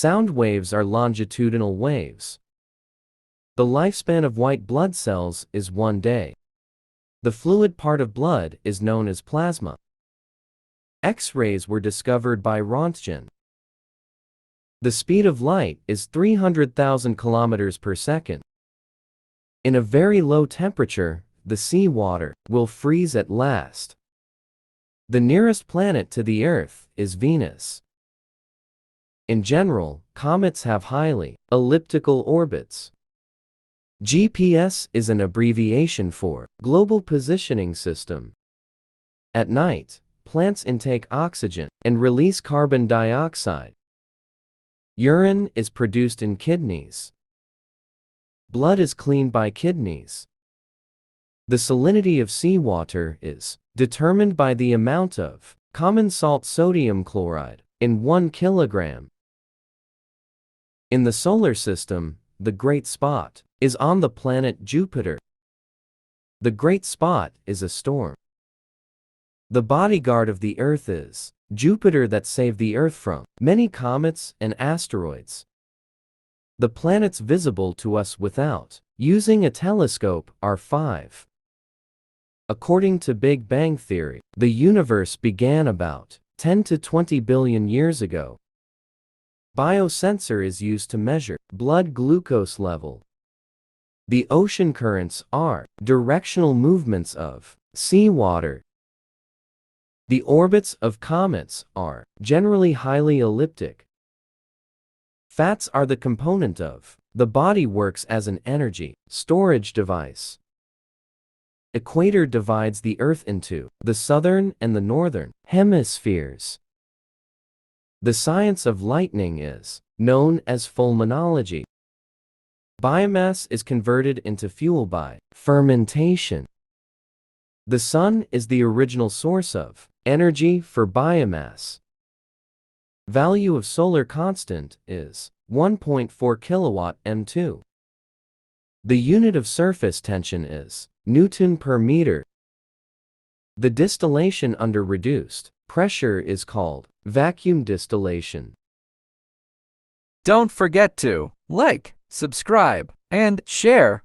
Sound waves are longitudinal waves. The lifespan of white blood cells is 1 day. The fluid part of blood is known as plasma. X-rays were discovered by Röntgen. The speed of light is 300,000 kilometers per second. In a very low temperature, the seawater will freeze at last. The nearest planet to the Earth is Venus. In general, comets have highly elliptical orbits. GPS is an abbreviation for Global Positioning System. At night, plants intake oxygen and release carbon dioxide. Urine is produced in kidneys. Blood is cleaned by kidneys. The salinity of seawater is determined by the amount of common salt sodium chloride in 1 kilogram. In the solar system, the great spot is on the planet Jupiter. The great spot is a storm. The bodyguard of the Earth is Jupiter that saved the Earth from many comets and asteroids. The planets visible to us without using a telescope are 5. According to Big Bang Theory, the universe began about 10 to 20 billion years ago. Biosensor is used to measure blood glucose level. The ocean currents are directional movements of seawater. The orbits of comets are generally highly elliptic. Fats are the component of the body, works as an energy storage device. Equator divides the Earth into the southern and the northern hemispheres. The science of lightning is known as fulminology. Biomass is converted into fuel by fermentation. The sun is the original source of energy for biomass. Value of solar constant is 1.4 kilowatt m2. The unit of surface tension is Newton per meter. The distillation under reduced pressure is called vacuum distillation. Don't forget to like, subscribe, and share.